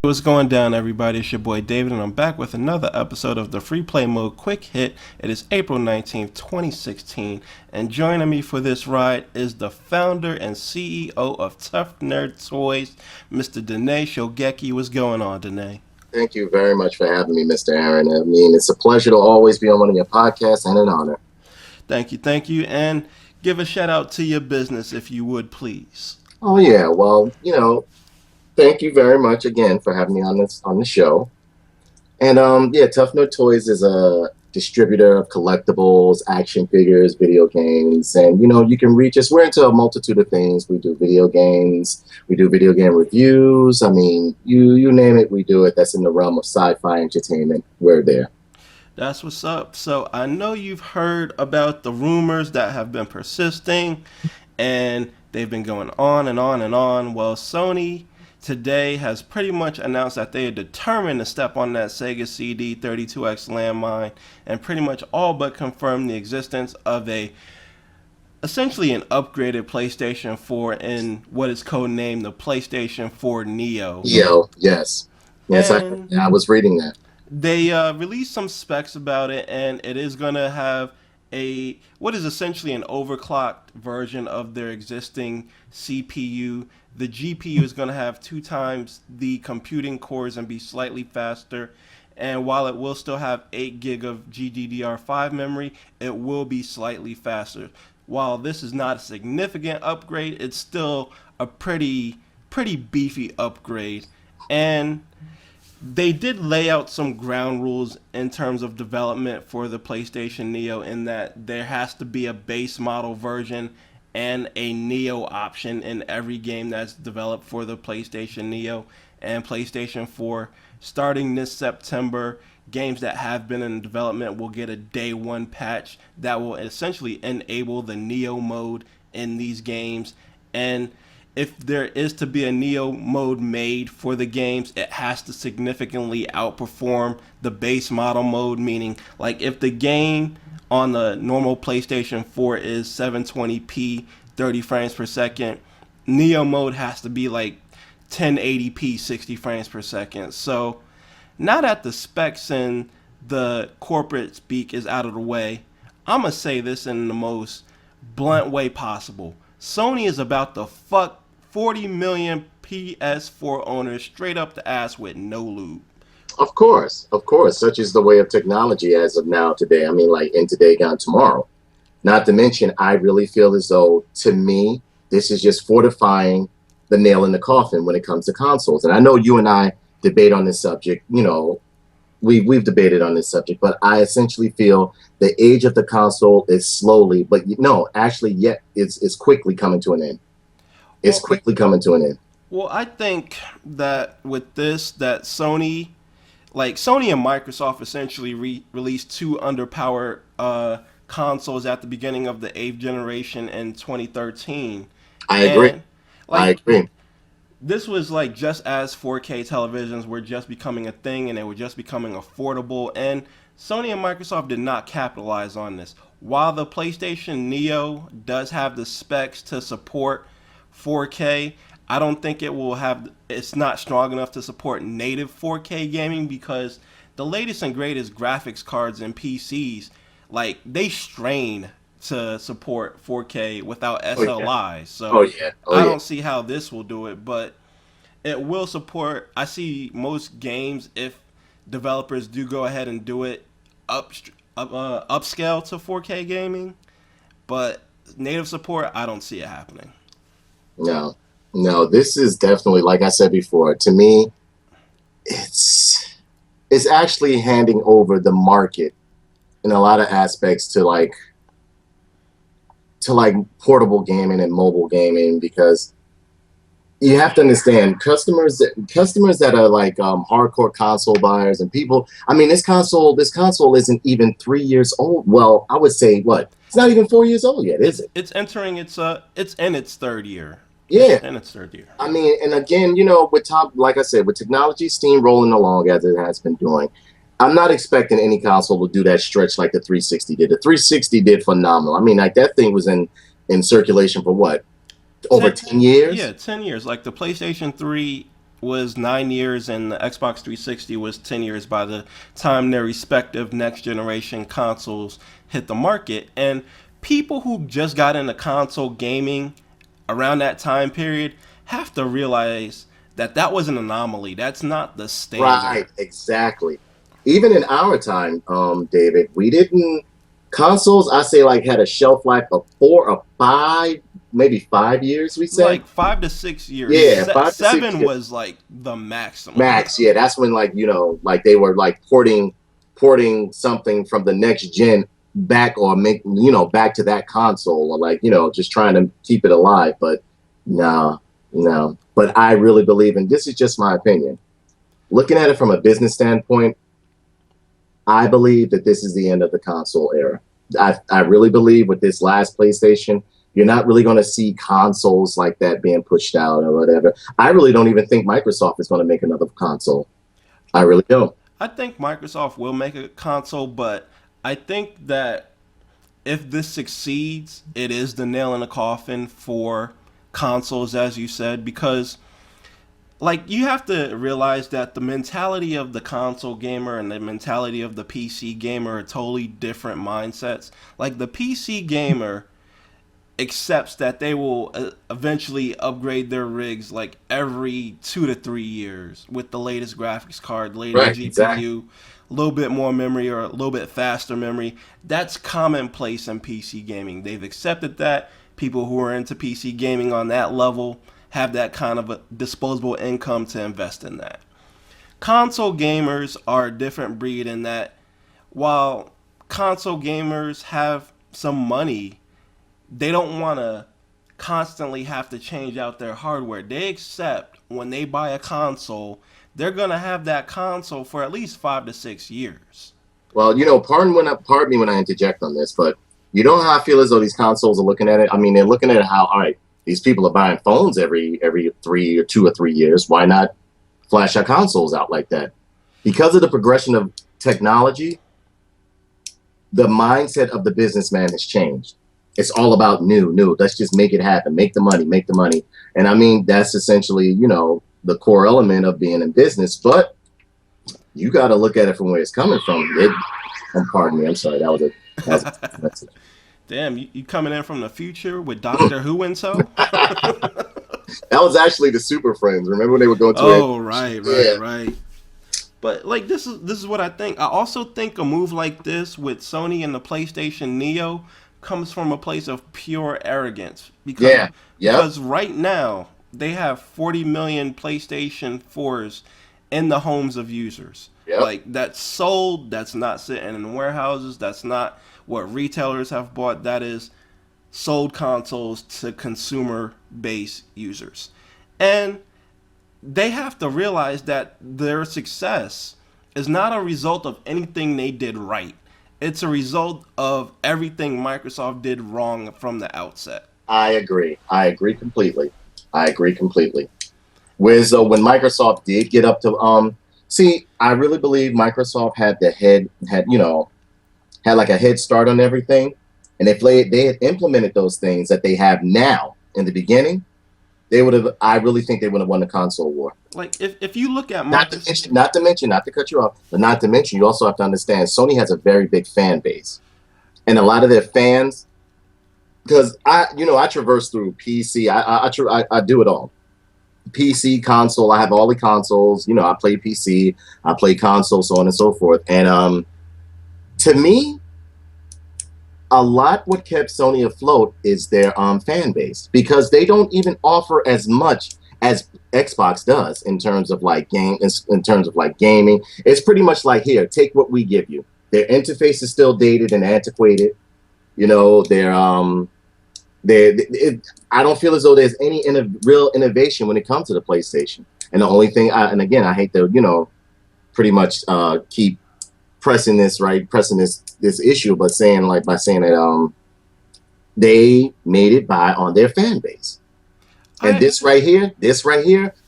What's going down, everybody? It's your boy David, and I'm back with another episode of the Free Play Mode Quick Hit. It is April 19th, 2016, and joining me for this ride is the founder and CEO of Tough Nerd Toys, Mr. Danae Shogeki. What's going on, Danae? Thank you very much for having me, Mr. Aaron. I mean, it's a pleasure to always be on one of your podcasts and an honor. Thank you, and give a shout out to your business if you would, please. Oh yeah, well, thank you very much again for having me on the show. And yeah, Tough Note Toys is a distributor of collectibles, action figures, video games, and you can reach us. We're into a multitude of things. We do video games, we do video game reviews. I mean, you name it, we do it. That's in the realm of sci-fi entertainment. We're there. That's what's up. So I know you've heard about the rumors that have been persisting, and they've been going on and on and on. Well, Sony today has pretty much announced that they are determined to step on that Sega CD 32X landmine and pretty much all but confirm the existence of essentially an upgraded PlayStation 4 in what is codenamed the PlayStation 4 Neo. Yes. Yes, I was reading that. They released some specs about it, and it is going to have what is essentially an overclocked version of their existing CPU. The GPU is going to have 2 times the computing cores and be slightly faster. And while it will still have 8 gig of GDDR5 memory, it will be slightly faster. While this is not a significant upgrade, it's still a pretty beefy upgrade. And they did lay out some ground rules in terms of development for the PlayStation Neo, in that there has to be a base model version and a Neo option in every game that's developed for the PlayStation Neo and PlayStation 4. Starting this September, games that have been in development will get a day one patch that will essentially enable the Neo mode in these games. And if there is to be a Neo mode made for the games, it has to significantly outperform the base model mode, meaning like if the game on the normal PlayStation 4 is 720p, 30 frames per second, Neo mode has to be like 1080p, 60 frames per second. So now that the specs and the corporate speak is out of the way, I'm going to say this in the most blunt way possible. Sony is about to fuck 40 million PS4 owners straight up the ass with no lube. Of course. Such is the way of technology as of now today. I mean, like in today, gone tomorrow. Not to mention, I really feel as though, to me, this is just fortifying the nail in the coffin when it comes to consoles. And I know you and I debate on this subject. We've debated on this subject, but I essentially feel the age of the console is slowly, but actually, yet it's quickly coming to an end. It's quickly coming to an end. Well, I think that with this, that Sony and Microsoft essentially released 2 underpowered consoles at the beginning of the 8th generation in 2013. I agree. I agree. This was like just as 4K televisions were just becoming a thing and they were just becoming affordable, and Sony and Microsoft did not capitalize on this. While the PlayStation Neo does have the specs to support 4K, I don't think it's not strong enough to support native 4K gaming, because the latest and greatest graphics cards and PCs, like, they strain to support 4K without SLIs. So I don't see how this will do it, but it will support. I see most games, if developers do go ahead and do it upscale to 4K gaming, but native support, I don't see it happening. No, this is definitely, like I said before, to me, it's actually handing over the market in a lot of aspects to portable gaming and mobile gaming, because you have to understand customers that are like hardcore console buyers and people. I mean, this console isn't even 3 years old. Well, I would say it's not even 4 years old yet, is it? It's entering it's in its 3rd year. Yeah, in its 3rd year. I mean, and again, like I said, with technology steamrolling along as it has been doing, I'm not expecting any console to do that stretch like the 360 did. The 360 did phenomenal. I mean, like, that thing was in circulation for what, over 10 years? Yeah, 10 years. Like the PlayStation 3 was 9 years and the Xbox 360 was 10 years by the time their respective next generation consoles hit the market. And people who just got into console gaming around that time period have to realize that that was an anomaly. That's not the standard. Right, exactly. Even in our time, David, we didn't consoles. I say like had a shelf life of 4 or 5, maybe 5 years. We said, Like 5 to 6 years. yeah, 5 to 6 Seven years was like the maximum. max. Yeah, that's when like like they were like porting something from the next gen back or make back to that console or like just trying to keep it alive. But no, no. But I really believe, and this is just my opinion. Looking at it from a business standpoint, I believe that this is the end of the console era. I really believe with this last PlayStation, you're not really going to see consoles like that being pushed out or whatever. I really don't even think Microsoft is going to make another console. I really don't. I think Microsoft will make a console, but I think that if this succeeds, it is the nail in the coffin for consoles, as you said, because like you have to realize that the mentality of the console gamer and the mentality of the PC gamer are totally different mindsets. Like the PC gamer accepts that they will eventually upgrade their rigs like every 2 to 3 years with the latest graphics card, latest Right, GPU, exactly. a little bit more memory or a little bit faster memory. That's commonplace in PC gaming. They've accepted that. People who are into PC gaming on that level have that kind of a disposable income to invest in that. Console gamers are a different breed in that while console gamers have some money, they don't want to constantly have to change out their hardware. They accept when they buy a console, they're going to have that console for at least 5 to 6 years. Well, pardon me when I interject on this, but you know how I feel as though these consoles are looking at it. I mean, they're looking at it how, all right, these people are buying phones every 2 or 3 years. Why not flash our consoles out like that? Because of the progression of technology, the mindset of the businessman has changed. It's all about new. Let's just make it happen. Make the money, make the money. And I mean, that's essentially, the core element of being in business. But you got to look at it from where it's coming from. Pardon me. I'm sorry. That was a message. Damn, you coming in from the future with Doctor Who and so? That was actually the Super Friends. Remember when they would go to it? Oh, right, Yeah. right. But like this is what I think. I also think a move like this with Sony and the PlayStation Neo comes from a place of pure arrogance Yeah. Yep. because right now they have 40 million PlayStation 4s in the homes of users. Yep. Like that's sold, that's not sitting in warehouses, that's not what retailers have bought, that is sold consoles to consumer base users. And they have to realize that their success is not a result of anything they did right. It's a result of everything Microsoft did wrong from the outset. I agree. I agree completely. Whereas though when Microsoft did get up to see, I really believe Microsoft had had like a head start on everything, and if they had implemented those things that they have now in the beginning, they would have. I really think they would have won the console war. Like if you look at Not to mention, not to cut you off, but not to mention, you also have to understand Sony has a very big fan base, and a lot of their fans, because I traverse through PC. I do it all. PC, console. I have all the consoles. I play PC. I play console, so on and so forth. And to me, a lot what kept Sony afloat is their fan base, because they don't even offer as much as Xbox does in terms of like gaming. It's pretty much like, here, take what we give you. Their interface is still dated and antiquated. I don't feel as though there's any real innovation when it comes to the PlayStation. And the only thing, I hate to pretty much keep pressing this issue, but by saying that they made it on their fan base. And this right here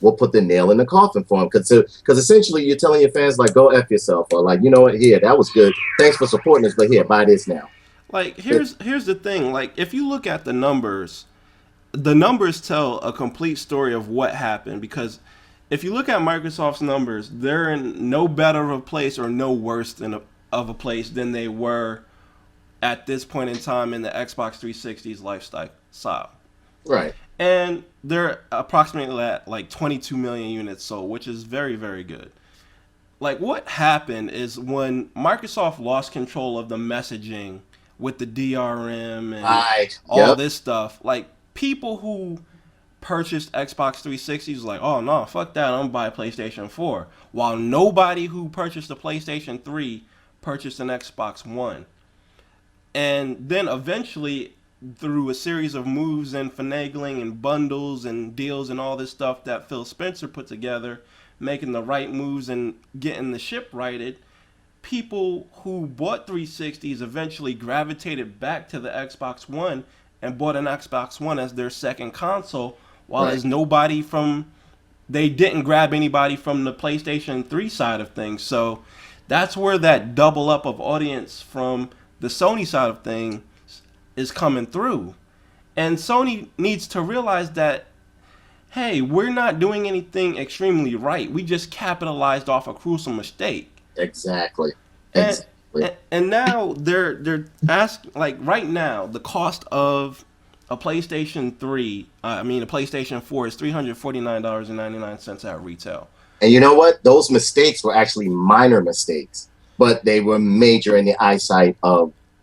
will put the nail in the coffin for them, because essentially you're telling your fans like, go F yourself, or like, you know what, here, that was good, thanks for supporting us, but here, buy this now. Like here's the thing. Like if you look at the numbers tell a complete story of what happened, because if you look at Microsoft's numbers, they're in no better of a place or no worse of a place than they were at this point in time in the Xbox 360's lifestyle. Right. And they're approximately at like 22 million units sold, which is very, very good. Like, what happened is when Microsoft lost control of the messaging with the DRM and Right. all Yep. this stuff, like, people who purchased Xbox 360s was like, oh no, fuck that, I'm gonna buy a PlayStation 4. While nobody who purchased a PlayStation 3 purchased an Xbox One. And then eventually, through a series of moves and finagling and bundles and deals and all this stuff that Phil Spencer put together, making the right moves and getting the ship righted, people who bought 360s eventually gravitated back to the Xbox One and bought an Xbox One as their second console, while Right. there's nobody from, they didn't grab anybody from the PlayStation 3 side of things. So that's where that double up of audience from the Sony side of things is coming through. And Sony needs to realize that, hey, we're not doing anything extremely right. We just capitalized off a crucial mistake. Exactly. And Exactly. and now they're asking, like, right now the cost of a PlayStation 3, a PlayStation 4 is $349.99 at retail. And you know what? Those mistakes were actually minor mistakes, but they were major in the eyesight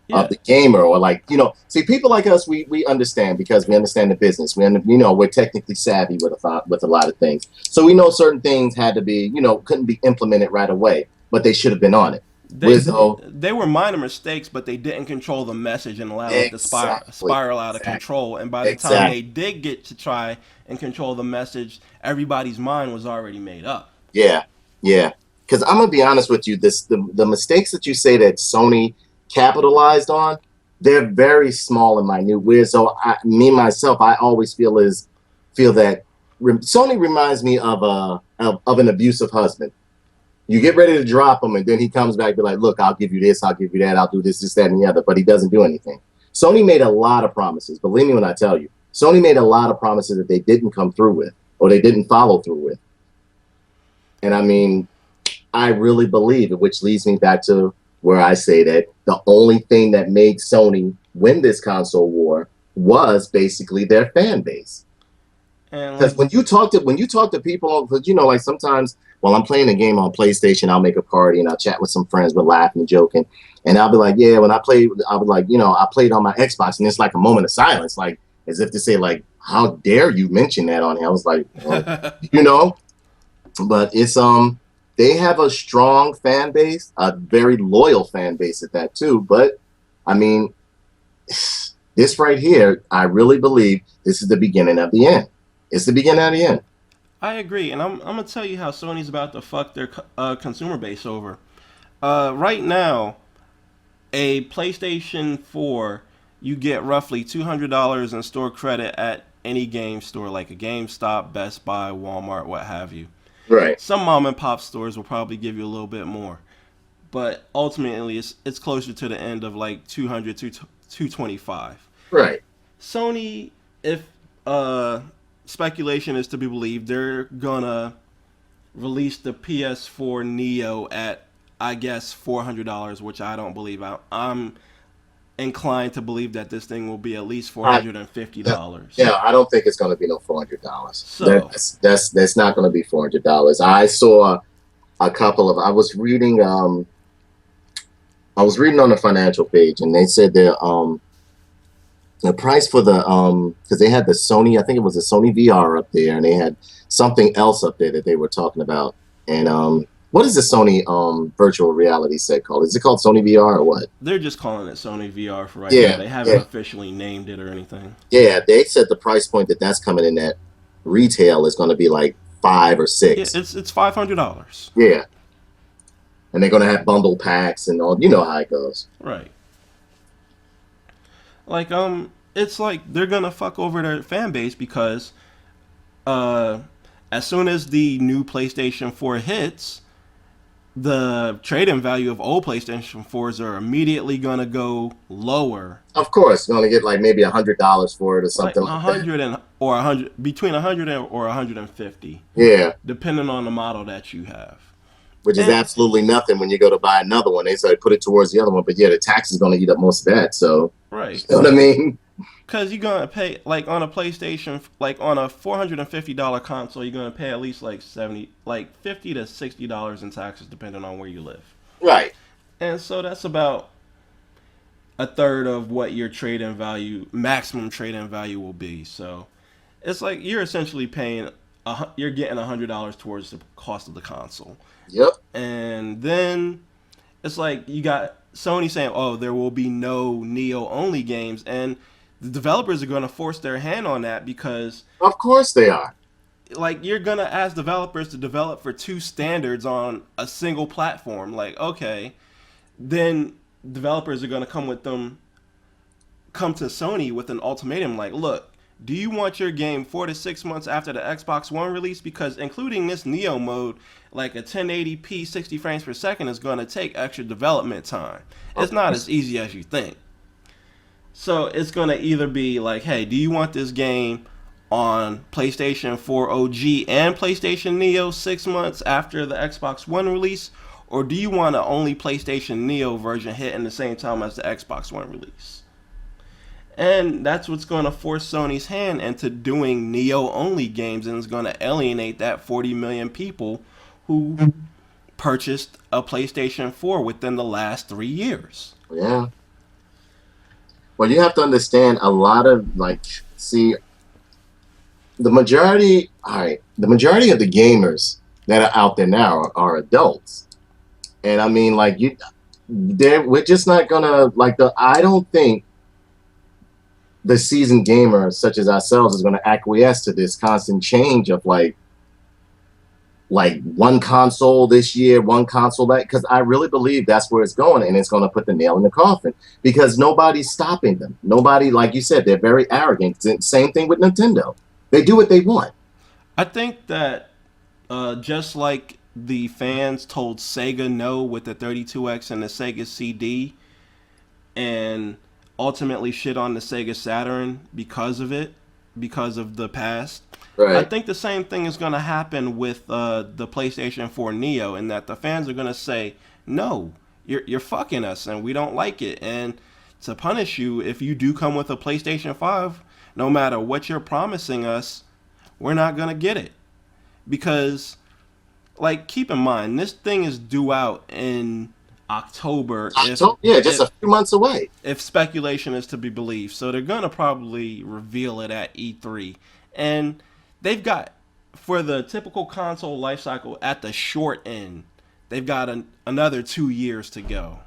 Yeah, of the gamer. Or like, see, people like us, we understand because we understand the business. We're technically savvy with a lot of things. So we know certain things had to be, couldn't be implemented right away, but they should have been on it. they Wizzo, they were minor mistakes, but they didn't control the message and allowed it to exactly, spiral out of exactly, control. And by the time they exactly. did get to try and control the message, everybody's mind was already made up. Yeah, yeah. Because I'm gonna be honest with you, the mistakes that you say that Sony capitalized on, they're very small and minute. Weird. So me myself, I always feel that Sony reminds me of an abusive husband. You get ready to drop him, and then he comes back and be like, "Look, I'll give you this, I'll give you that, I'll do this, that, and the other," but he doesn't do anything. Sony made a lot of promises. Believe me when I tell you, Sony made a lot of promises that they didn't come through with, or they didn't follow through with. And I mean, I really believe it, which leads me back to where I say that the only thing that made Sony win this console war was basically their fan base. And Because like, when you talk to people, because like sometimes while I'm playing a game on PlayStation, I'll make a party and I'll chat with some friends, we're laughing and joking, and I'll be like, yeah, when I played, I was like, I played on my Xbox, and it's like a moment of silence, like as if to say, like, how dare you mention that on here? I was like, well, you know, but they have a strong fan base, a very loyal fan base at that too. But I mean, this right here, I really believe this is the beginning of the end. It's the beginning of the end. I agree, and I'm gonna tell you how Sony's about to fuck their consumer base over. Right now, a PlayStation 4, you get roughly $200 in store credit at any game store, like a GameStop, Best Buy, Walmart, what have you. Right, Some mom and pop stores will probably give you a little bit more, but ultimately it's closer to the end of like 200 to 225. right. Sony, if speculation is to be believed, they're gonna release the PS4 Neo at, I guess, $400, which I don't believe. I'm inclined to believe that this thing will be at least I, $450. yeah, I don't think it's going to be no $400. So, That's not going to be $400. I saw a couple of. I was reading on the financial page, and they said the price for because they had the Sony, I think it was the Sony VR up there, and they had something else up there that they were talking about. And what is the Sony virtual reality set called? Is it called Sony VR or what? they're just calling it Sony VR for right now. Yeah, They haven't yeah, officially named it or anything. yeah. They said the price point that's coming in at retail is going to be like five or Yeah, six. it's $500. Yeah, and they're going to have bundle packs and all. You know how it goes. Right. Like, it's like they're gonna fuck over their fan base because uh as soon as the new PlayStation 4 hits, the trade-in value of old PlayStation 4s are immediately gonna go lower, Of course, going to get like maybe $100 for it or like something a like that. hundred and or 100, between 100 or 150, Yeah, depending on the model that you have. which is And absolutely nothing when you go to buy another one. They say put it towards the other one, but yeah, the tax is going to eat up most of that. So, you right, know what I mean? because you're gonna pay like on a PlayStation, like on a $450 console, you're gonna pay at least like 70, like $50 to $60 in taxes, depending on where you live. Right. And so that's about a third of what your trade-in value, maximum trade-in value, will be. So it's like you're essentially paying, you're getting $100 towards the cost of the console, Yep. and then it's like you got Sony saying, "Oh, there will be no Neo only games," and the developers are going to force their hand on that because, Of course they are. like, you're going to ask developers to develop for two standards on a single platform. Like, okay, then developers are going to come to Sony with an ultimatum like, look, do you want your game 4 to 6 months after the Xbox One release? Because including this Neo mode, like a 1080p 60 frames per second, is going to take extra development time. It's Of not course. as easy as you think. So it's going to either be like, hey, do you want this game on PlayStation 4 OG and PlayStation Neo 6 months after the Xbox One release? Or do you want an only PlayStation Neo version hit in the same time as the Xbox One release? And that's what's going to force Sony's hand into doing Neo only games, and it's going to alienate that 40 million people who purchased a PlayStation 4 within the last 3 years. Yeah. Well, you have to understand a lot of like, see, the majority, all right, the majority of the gamers that are out there now are adults. And I mean, like, we're just not gonna, like, I don't think the seasoned gamer such as ourselves is going to acquiesce to this constant change of like one console this year, one console that, because I really believe that's where it's going, and it's going to put the nail in the coffin because nobody's stopping them. Nobody, like you said, they're very arrogant. Same thing with Nintendo. They do what they want. I think that just like the fans told Sega no with the 32X and the Sega CD, and ultimately shit on the Sega Saturn because of it, because of the past. I Right. think the same thing is going to happen with the PlayStation 4 Neo, in that the fans are going to say, no, you're fucking us and we don't like it. And to punish you, if you do come with a PlayStation 5, no matter what you're promising us, we're not going to get it. Because, like, keep in mind, this thing is due out in October Yeah, just a few months away. if speculation is to be believed. So they're gonna probably reveal it at E3, and they've got, for the typical console life cycle at the short end, they've got another 2 years to go.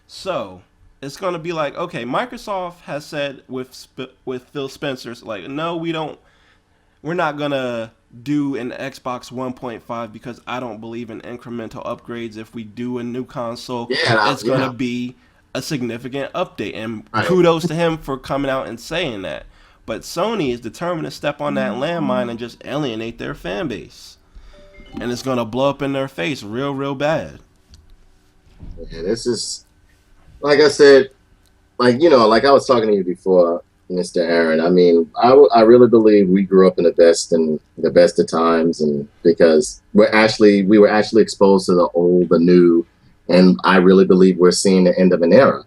So it's gonna be like, okay, Microsoft has said with Phil Spencer's like, no, we're not gonna do an Xbox 1.5 because I don't believe in incremental upgrades. If we do a new console, Yeah, it's gonna yeah. be a significant update. And Right. kudos to him for coming out and saying that. But Sony is determined to step on that landmine and just alienate their fan base. And it's gonna blow up in their face real, real bad. Yeah, this is, like I said, like, like I was talking to you before, Mr. Aaron. I mean, I really believe we grew up in the best of times, and because we were actually exposed to the old, the new, and I really believe we're seeing the end of an era.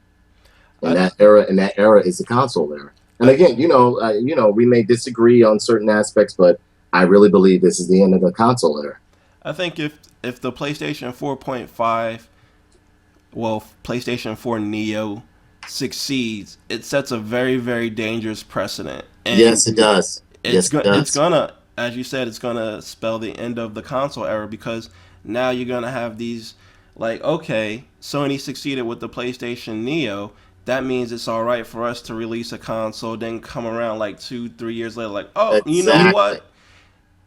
And I, that era is the console era. And I, again, we may disagree on certain aspects, but I really believe this is the end of the console era. I think if the PlayStation 4.5, well, PlayStation 4 Neo succeeds, it sets a very, very dangerous precedent, and Yes, it does. Yes, it it's does. gonna, as you said, it's gonna spell the end of the console era, because now you're gonna have these, like, okay, Sony succeeded with the PlayStation Neo. That means it's all right for us to release a console, then come around like 2, 3 years later, like, oh, you know Exactly. what?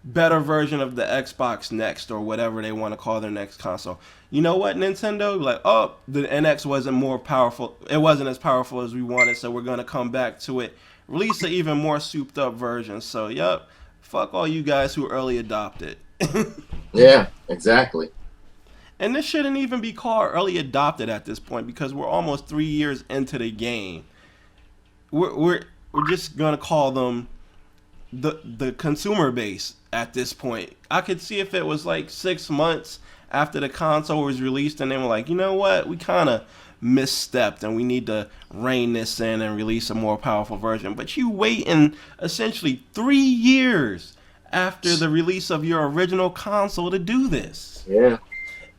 Better version of the Xbox Next, or whatever they want to call their next console. You know what, Nintendo? Like, oh, the NX wasn't more powerful. It wasn't as powerful as we wanted, so we're gonna come back to it. Release an even more souped up version. So, yep, fuck all you guys who early adopted. Yeah, exactly. And this shouldn't even be called early adopted at this point because we're almost 3 years into the game. We're just gonna call them the consumer base at this point. I could see if it was like 6 months after the console was released and they were like, you know what, we kind of misstepped and we need to rein this in and release a more powerful version. But you waiting essentially 3 years after the release of your original console to do this. Yeah.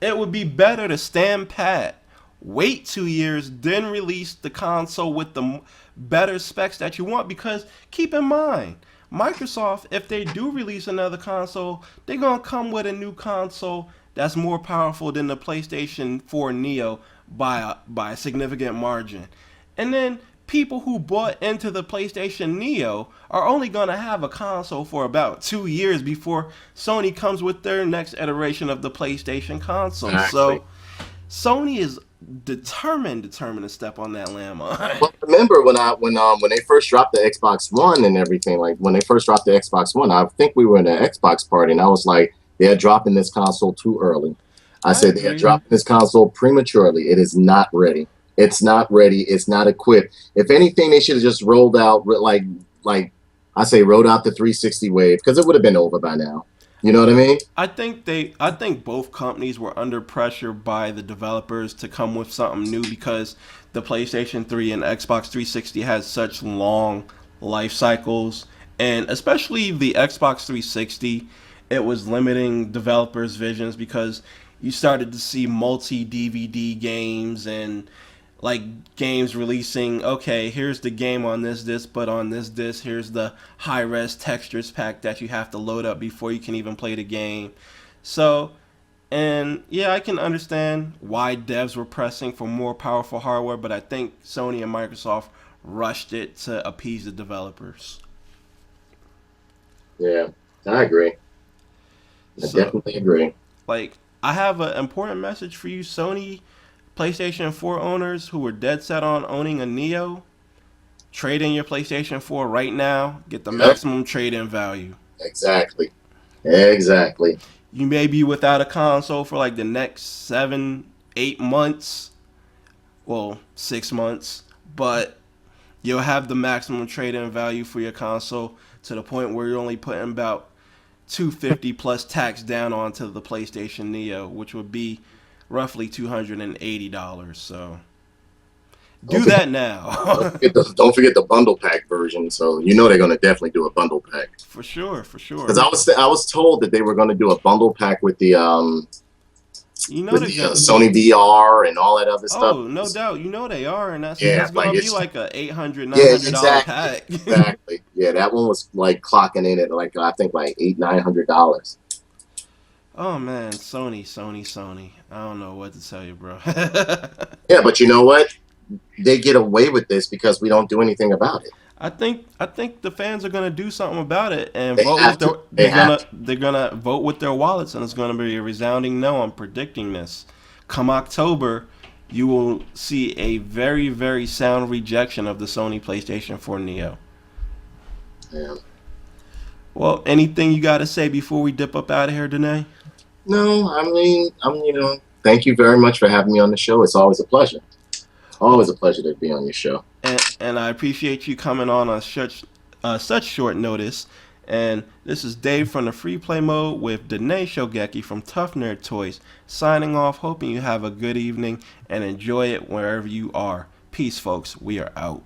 It would be better to stand pat, wait 2 years, then release the console with the better specs that you want. Because keep in mind, Microsoft, if they do release another console, they're going to come with a new console that's more powerful than the PlayStation 4 Neo by a significant margin. And then people who bought into the PlayStation Neo are only going to have a console for about 2 years before Sony comes with their next iteration of the PlayStation console. Exactly. So Sony is determined to step on that landmine. Well, remember when they first dropped the Xbox One and everything, like when they first dropped the Xbox One, I think we were in an Xbox party, and I was like, they're dropping this console too early. I said they are dropping this console prematurely. It is not ready. It's not ready. It's not equipped. If anything, they should have just rolled out like I say, rolled out the 360 wave, because it would have been over by now. You know what I mean? I think both companies were under pressure by the developers to come with something new because the PlayStation 3 and Xbox 360 has such long life cycles, and especially the Xbox 360, it was limiting developers' visions because you started to see multi DVD games and like games releasing, okay, here's the game on this disc, but on this disc, here's the high res textures pack that you have to load up before you can even play the game. So, and yeah, I can understand why devs were pressing for more powerful hardware, but I think Sony and Microsoft rushed it to appease the developers. Yeah, I agree. I So, definitely agree. like, I have an important message for you, Sony PlayStation 4 owners who were dead set on owning a Neo. Trade in your PlayStation 4 right now. Get the Yep, maximum trade-in value. exactly. Exactly. You may be without a console for like the next 7, 8 months. Well, 6 months. But you'll have the maximum trade-in value for your console to the point where you're only putting about 250 plus tax down onto the PlayStation Neo, which would be roughly $280. So Don't do forget, that now. don't forget the bundle pack version. So you know they're going to definitely do a bundle pack. For sure, for Because sure. I was told that they were going to do a bundle pack You know with they're the gonna. Sony VR and all that other stuff. Oh, no doubt. You know they are, and Yeah, that's like gonna be it's like a 800, yeah, $900 exactly, pack. exactly. Yeah, that one was like clocking in at like I think like $800-900. Oh man, Sony. I don't know what to tell you, bro. Yeah, but you know what? They get away with this because we don't do anything about it. I think the fans are gonna do something about it and They vote have with their. to. They have to. They're gonna vote with their wallets, and it's gonna be a resounding no. I'm predicting this. Come October, you will see a very very sound rejection of the Sony PlayStation 4 Neo. Yeah. Well, anything you got to say before we dip up out of here, Danae? No, I mean, thank you very much for having me on the show. It's always a pleasure. Always a pleasure to be on your show. And I appreciate you coming on such short notice. And this is Dave from the Free Play Mode with Danae Shogeki from Tough Nerd Toys, signing off, hoping you have a good evening and enjoy it wherever you are. Peace, folks. We are out.